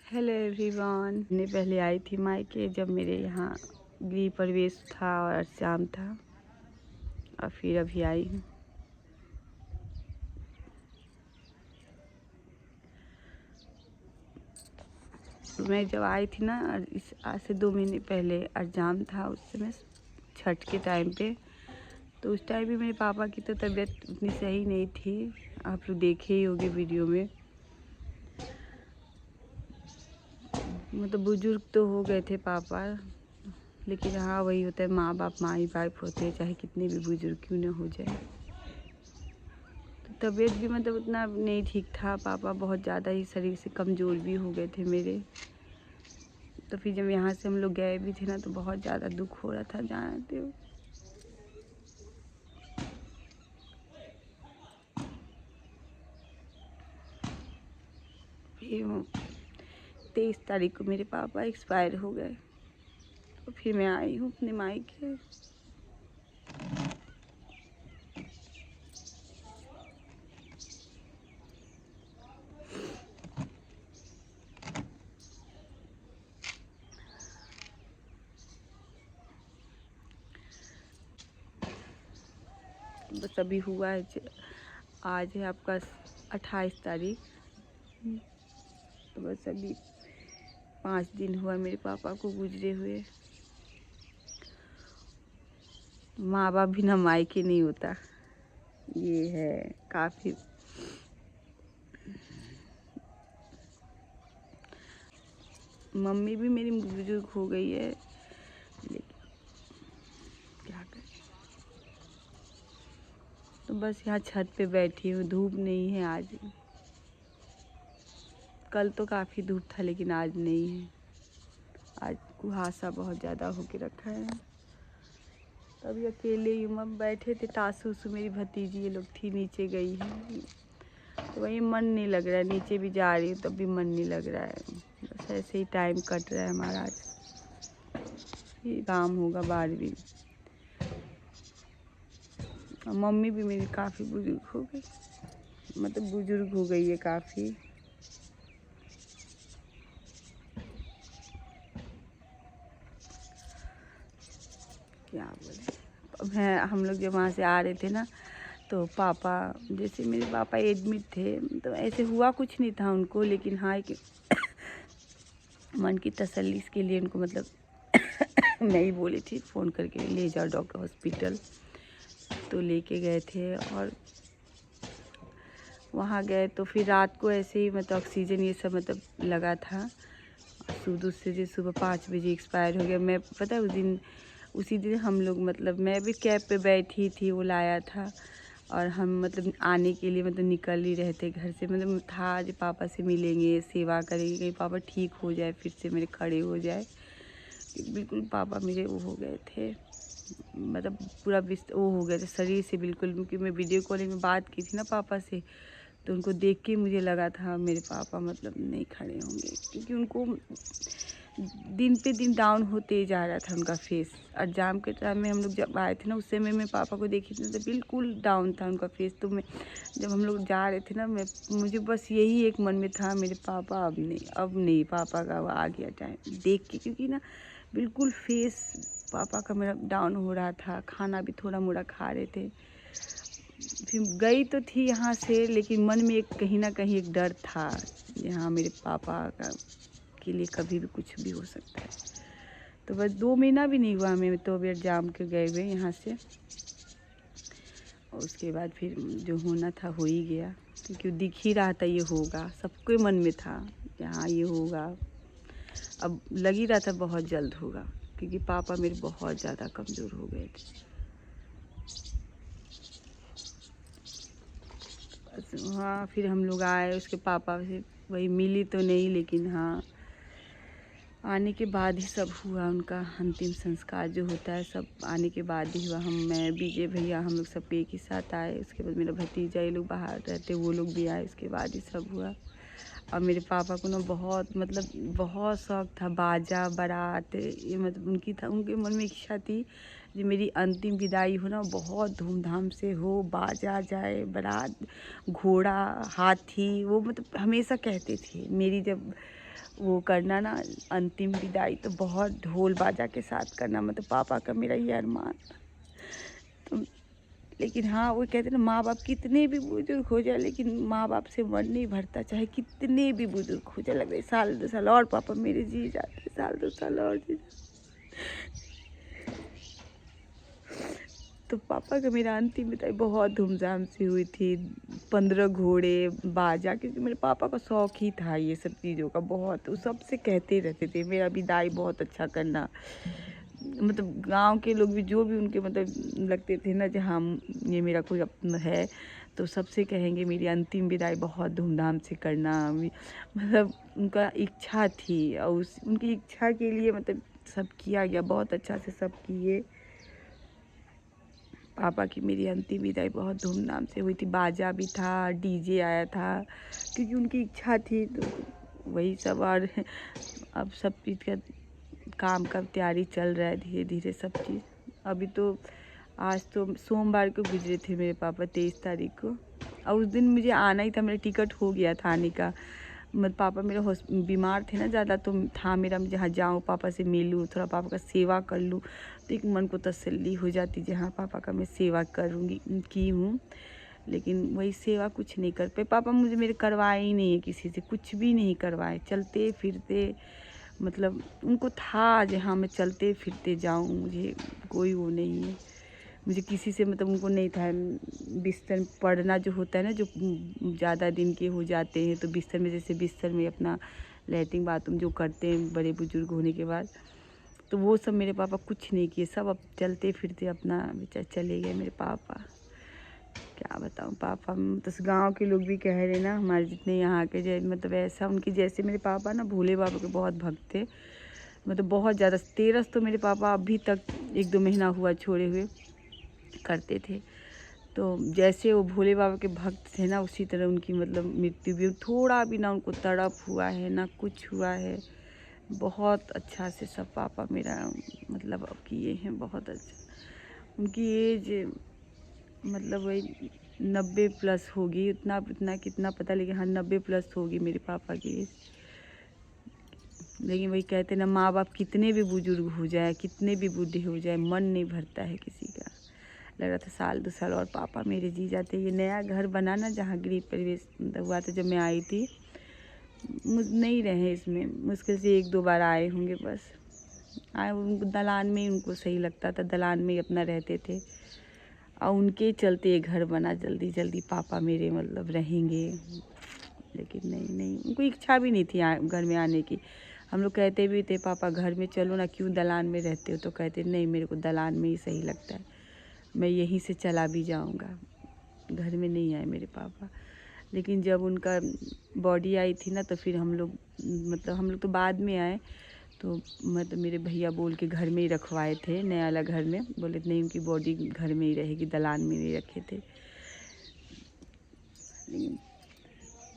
Hello everyone. मैं पहले आई थी मायके जब मेरे यहाँ गृह प्रवेश था और एग्जाम था, और फिर अभी आई हूँ। मैं जब आई थी ना, इस आज से 2 महीने पहले एग्जाम था, उस समय छठ के टाइम पे। तो उस टाइम भी मेरे पापा की तो तबीयत उतनी सही नहीं थी, आप लोग देखे ही होंगे वीडियो में। मतलब बुजुर्ग तो हो गए थे पापा, लेकिन हाँ वही होता है, माँ बाप माँ ही बाप होते हैं, चाहे कितने भी बुजुर्ग क्यों न हो जाए। तो तबीयत भी मतलब उतना नहीं ठीक था, पापा बहुत ज़्यादा ही शरीर से कमज़ोर भी हो गए थे मेरे। तो फिर जब यहाँ से हम लोग गए भी थे ना, तो बहुत ज़्यादा दुख हो रहा था, जानते हो। फिर 23 तारीख को मेरे पापा एक्सपायर हो गए। तो फिर मैं आई हूँ अपने मायके। बस अभी हुआ है, आज है आपका 28 तारीख। तो बस अभी 5 दिन हुआ मेरे पापा को गुजरे हुए। माँ बाप बिना मायके नहीं होता, ये है काफ़ी। मम्मी भी मेरी बुजुर्ग हो गई है, लेकिन क्या करें। तो बस यहाँ छत पे बैठी हूँ, धूप नहीं है आज। कल तो काफ़ी धूप था, लेकिन आज नहीं है। आज कुहासा बहुत ज़्यादा होके रखा है। तभी अकेले ही हम बैठे थे, तासू उसू मेरी भतीजी ये लोग थी, नीचे गई है। तो वही मन नहीं लग रहा है, नीचे भी जा रही हूँ तब भी मन नहीं लग रहा है। बस ऐसे ही टाइम कट रहा है हमारा। आज ये काम होगा 12वीं। और मम्मी भी मेरी काफ़ी बुजुर्ग हो गई, मतलब बुजुर्ग हो गई है काफ़ी। क्या बोले। मैं हम लोग जब वहाँ से आ रहे थे ना, तो पापा, जैसे मेरे पापा एडमिट थे, तो ऐसे हुआ कुछ नहीं था उनको, लेकिन हाँ कि मन की तसल्ली के लिए उनको मतलब मैं ही बोली थी फ़ोन करके ले जाओ डॉक्टर हॉस्पिटल। तो लेके गए थे और वहाँ गए तो फिर रात को ऐसे ही मतलब ऑक्सीजन ये सब मतलब लगा था। दूध से सुबह 5 बजे एक्सपायर हो गया। मैं पता है उसी दिन हम लोग मतलब मैं भी कैब पे बैठी थी, वो लाया था, और हम मतलब आने के लिए मतलब निकल ही रहे थे घर से। मतलब था आज पापा से मिलेंगे, सेवा करेंगे, कहीं पापा ठीक हो जाए, फिर से मेरे खड़े हो जाए। बिल्कुल पापा मेरे वो हो गए थे, मतलब पूरा वो हो गया था शरीर से बिल्कुल। क्योंकि मैं वीडियो कॉलिंग में बात की थी ना पापा से, तो उनको देख के मुझे लगा था मेरे पापा मतलब नहीं खड़े होंगे, क्योंकि उनको दिन पे दिन डाउन होते जा रहा था उनका फेस। एग्जाम के टाइम में हम लोग जब आए थे ना, उस समय मैं पापा को देखी थी तो बिल्कुल डाउन था उनका फेस। तो मैं जब हम लोग जा रहे थे ना, मुझे बस यही एक मन में था, मेरे पापा अब नहीं पापा का वो आ गया टाइम देख के। क्योंकि ना बिल्कुल फेस पापा का मेरा डाउन हो रहा था, खाना भी थोड़ा मोड़ा खा रहे थे। फिर गई तो थी यहाँ से, लेकिन मन में एक कहीं ना कहीं एक डर था, यहाँ मेरे पापा का के लिए कभी भी कुछ भी हो सकता है। तो बस 2 महीना भी नहीं हुआ हमें, तो अभी एग्जाम के गए हुए यहाँ से। और उसके बाद फिर जो होना था हो ही गया, क्योंकि दिख ही रहा था ये होगा, सबके मन में था यहाँ ये होगा। अब लग ही रहा था बहुत जल्द होगा, क्योंकि पापा मेरे बहुत ज़्यादा कमज़ोर हो गए थे। हाँ फिर हम लोग आए, उसके पापा से वही मिली तो नहीं, लेकिन हाँ आने के बाद ही सब हुआ। उनका अंतिम संस्कार जो होता है सब आने के बाद ही हुआ। मैं विजय भैया हम लोग सब एक ही साथ आए। उसके बाद मेरा भतीजा ये लोग बाहर रहते, वो लोग भी आए, उसके बाद ही सब हुआ। और मेरे पापा को ना बहुत मतलब बहुत शौक था बाजा बारात, ये मतलब उनकी था, उनके मन में इच्छा थी जो मेरी अंतिम विदाई हो ना बहुत धूमधाम से हो, बाजा जाए, बारात, घोड़ा, हाथी, वो मतलब हमेशा कहते थे मेरी जब वो करना ना अंतिम विदाई तो बहुत ढोल बाजा के साथ करना, मतलब पापा का मेरा ये अरमान था। तो लेकिन हाँ वो कहते ना माँ बाप कितने भी बुजुर्ग हो जाए लेकिन माँ बाप से मन नहीं भरता, चाहे कितने भी बुजुर्ग हो जाए। लग रहा है साल 2 साल और पापा मेरे जी जाते, साल 2 साल और जी जाते। तो पापा का मेरा अंतिम विदाई बहुत धूमधाम से हुई थी। 15 घोड़े, बाजा, क्योंकि मेरे पापा का शौक ही था ये सब चीज़ों का बहुत। वो सबसे कहते रहते थे मेरा विदाई बहुत अच्छा करना। मतलब गांव के लोग भी जो भी उनके मतलब लगते थे ना, जहाँ ये मेरा कोई अपना है, तो सबसे कहेंगे मेरी अंतिम विदाई बहुत धूमधाम से करना। मतलब उनका इच्छा थी और उस उनकी इच्छा के लिए मतलब सब किया गया, बहुत अच्छा से सब किए। पापा की मेरी अंतिम विदाई बहुत धूमधाम से हुई थी। बाजा भी था, डीजे आया था, क्योंकि उनकी इच्छा थी। तो वही सब। और अब सब चीज़ का काम का तैयारी चल रहा है धीरे धीरे सब चीज़। अभी तो आज तो सोमवार को गुजरे थे मेरे पापा, 23 तारीख को, और उस दिन मुझे आना ही था, मेरा टिकट हो गया था आने का। मतलब पापा मेरे बीमार थे ना ज़्यादा, तो था मेरा जहाँ जाऊँ पापा से मिलूँ, थोड़ा पापा का सेवा कर लूँ, तो एक मन को तसल्ली हो जाती जहाँ पापा का मैं सेवा करूँगी की हूँ। लेकिन वही सेवा कुछ नहीं कर पाए पापा, मुझे मेरे करवाए ही नहीं है, किसी से कुछ भी नहीं करवाए। चलते फिरते मतलब उनको था जहाँ मैं चलते फिरते जाऊँ, मुझे कोई वो नहीं है। मुझे किसी से मतलब उनको नहीं था। बिस्तर में पड़ना जो होता है ना, जो ज़्यादा दिन के हो जाते हैं, तो बिस्तर में जैसे बिस्तर में अपना लैट्रिन बाथरूम जो करते हैं बड़े बुजुर्ग होने के बाद, तो वो सब मेरे पापा कुछ नहीं किए। सब अब चलते फिरते अपना बेचारे चले गए मेरे पापा। क्या बताऊँ, पापा तो गांव के लोग भी कह रहे ना हमारे जितने यहाँ के, जैसे मतलब ऐसा उनकी जैसे मेरे पापा ना भोले बाबा के बहुत भक्त थे, मतलब बहुत ज़्यादा। 13 तो मेरे पापा अभी तक 1-2 महीना हुआ छोड़े हुए करते थे। तो जैसे वो भोले बाबा के भक्त थे ना, उसी तरह उनकी मतलब मृत्यु भी थोड़ा भी ना उनको तड़प हुआ है ना कुछ हुआ है। बहुत अच्छा से सब पापा मेरा मतलब किए हैं, बहुत अच्छा। उनकी एज मतलब वही 90 प्लस होगी, उतना कितना पता, लेकिन हाँ 90 प्लस होगी मेरे पापा की एज। लेकिन वही कहते ना माँ बाप कितने भी बुजुर्ग हो जाए, कितने भी बूढ़े हो जाए, मन नहीं भरता है किसी का। लग रहा था साल 2 साल और पापा मेरे जी जाते। ये नया घर बना ना जहाँ गृह प्रवेश हुआ था जब मैं आई थी, नहीं रहे इसमें, मुश्किल से 1-2 बार आए होंगे बस। आए उनको दलान में ही उनको सही लगता था, दलान में ही अपना रहते थे। और उनके चलते ये घर बना जल्दी जल्दी, पापा मेरे मतलब रहेंगे। लेकिन नहीं उनको इच्छा भी नहीं थी घर में आने की। हम लोग कहते भी थे पापा घर में चलो ना, क्यों दलान में रहते हो, तो कहते नहीं मेरे को दलान में ही सही लगता है, मैं यहीं से चला भी जाऊंगा, घर में नहीं आए मेरे पापा। लेकिन जब उनका बॉडी आई थी ना, तो फिर हम लोग तो बाद में आए। तो मतलब मेरे भैया बोल के घर में ही रखवाए थे, नया वाला घर में, बोले नहीं उनकी बॉडी घर में ही रहेगी, दलान में नहीं रखे थे। लेकिन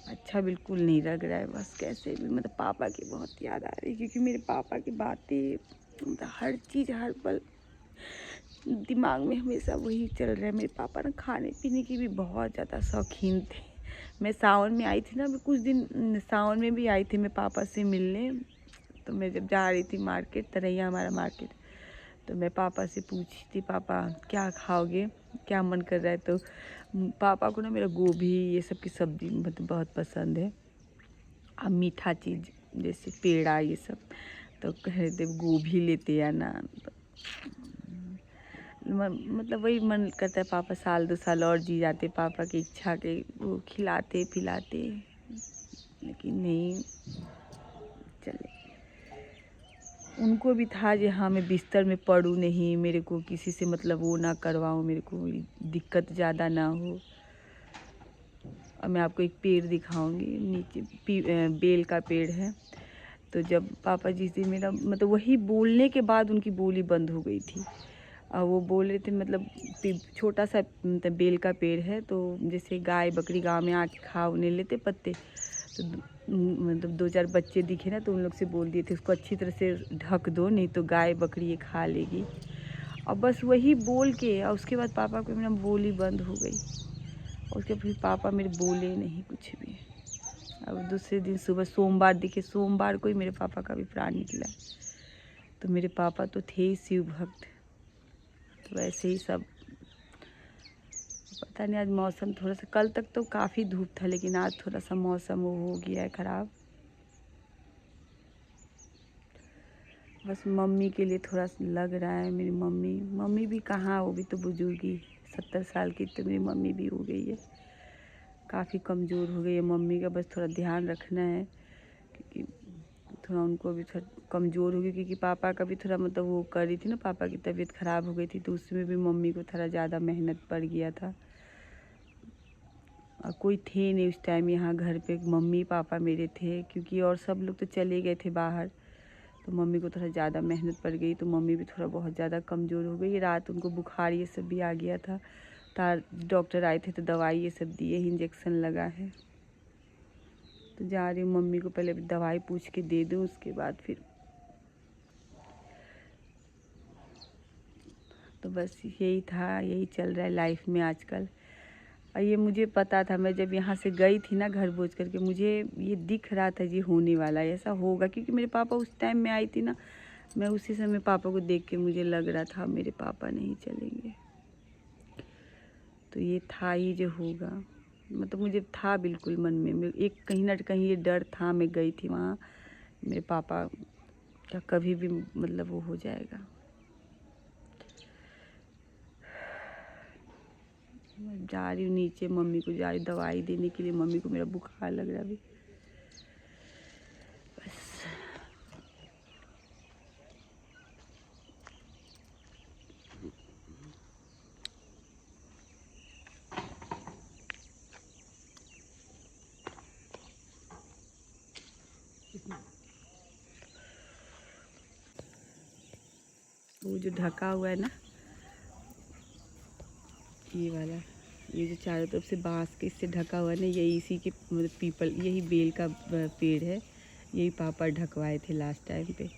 अच्छा बिल्कुल नहीं लग रहा है, बस कैसे भी मतलब पापा की बहुत याद आ रही है, क्योंकि मेरे पापा की बातें मतलब हर चीज़ हर पल दिमाग में हमेशा वही चल रहा है। मेरे पापा ना खाने पीने की भी बहुत ज़्यादा शौकीन थे। मैं सावन में आई थी ना, मैं कुछ दिन सावन में भी आई थी मैं पापा से मिलने। तो मैं जब जा रही थी मार्केट, तरैया हमारा मार्केट, तो मैं पापा से पूछी थी पापा क्या खाओगे, क्या मन कर रहा है। तो पापा को ना मेरा गोभी ये सब की सब्ज़ी मतलब बहुत पसंद है, और मीठा चीज़ जैसे पेड़ा ये सब। तो कह रहे थे गोभी लेते आना। तो मतलब वही मन करता है पापा साल 2 साल और जी जाते, पापा की इच्छा के वो खिलाते पिलाते। लेकिन नहीं चले। उनको भी था कि हाँ मैं बिस्तर में पड़ूँ नहीं, मेरे को किसी से मतलब वो ना करवाऊँ, मेरे को दिक्कत ज़्यादा ना हो। और मैं आपको एक पेड़ दिखाऊंगी, नीचे बेल का पेड़ है। तो जब पापा जिस दिन मेरा मतलब वही बोलने के बाद उनकी बोली बंद हो गई थी। और वो बोल रहे थे मतलब छोटा सा मतलब बेल का पेड़ है, तो जैसे गाय बकरी गाँव में आके खा उन्हें लेते पत्ते, तो मतलब 2-4 बच्चे दिखे ना, तो उन लोग से बोल दिए थे उसको अच्छी तरह से ढक दो, नहीं तो गाय बकरी ये खा लेगी। और बस वही बोल के, और उसके बाद पापा को मेरा बोली बंद हो गई। उसके फिर पापा मेरे बोले नहीं कुछ भी। अब दूसरे दिन सुबह सोमवार दिखे, सोमवार को ही मेरे पापा का भी प्राण निकला। तो मेरे पापा तो थे ही शिव भक्त, तो वैसे ही सब। पता नहीं, आज मौसम थोड़ा सा, कल तक तो काफ़ी धूप था, लेकिन आज थोड़ा सा मौसम वो हो गया है ख़राब। बस मम्मी के लिए थोड़ा सा लग रहा है। मेरी मम्मी भी कहाँ, वो भी तो बुजुर्गी, 70 साल की तो मेरी मम्मी भी हो गई है, काफ़ी कमज़ोर हो गई है मम्मी का। बस थोड़ा ध्यान रखना है, क्योंकि थोड़ा उनको भी थोड़ा कमज़ोर हो गई, क्योंकि पापा का भी थोड़ा मतलब वो कर रही थी ना, पापा की तबीयत ख़राब हो गई थी, तो उसमें भी मम्मी को थोड़ा ज़्यादा मेहनत पड़ गया था। और कोई थे नहीं उस टाइम यहाँ घर पे, मम्मी पापा मेरे थे, क्योंकि और सब लोग तो चले गए थे बाहर। तो मम्मी को थोड़ा ज़्यादा मेहनत पड़ गई, तो मम्मी भी थोड़ा बहुत ज़्यादा कमज़ोर हो गई। रात उनको बुखार ये सब भी आ गया था, डॉक्टर आए थे तो दवाई ये सब दिए, इंजेक्शन लगा है। तो जा रही हूँ, मम्मी को पहले दवाई पूछ के दे दूँ, उसके बाद फिर। तो बस यही था, यही चल रहा है लाइफ में आजकल। और ये मुझे पता था, मैं जब यहाँ से गई थी ना घर भोज करके, मुझे ये दिख रहा था जी होने वाला है, ऐसा होगा। क्योंकि मेरे पापा उस टाइम में आई थी ना, मैं उसी समय पापा को देख के मुझे लग रहा था मेरे पापा नहीं चलेंगे। तो ये था ही जो होगा, मतलब मुझे था बिल्कुल मन में एक कहीं ना कहीं ये डर था। मैं गई थी वहाँ, मेरे पापा का कभी भी मतलब वो हो जाएगा। मैं जा रही हूँ नीचे, मम्मी को जा रही दवाई देने के लिए, मम्मी को मेरा बुखार लग रहा है अभी। बस वो जो ढका हुआ है ना, ये वाला, ये जो चारों तरफ से बांस के इससे ढका हुआ है ना, यही इसी के मतलब पीपल, यही बेल का पेड़ है। यही पापा ढकवाए थे लास्ट टाइम पे।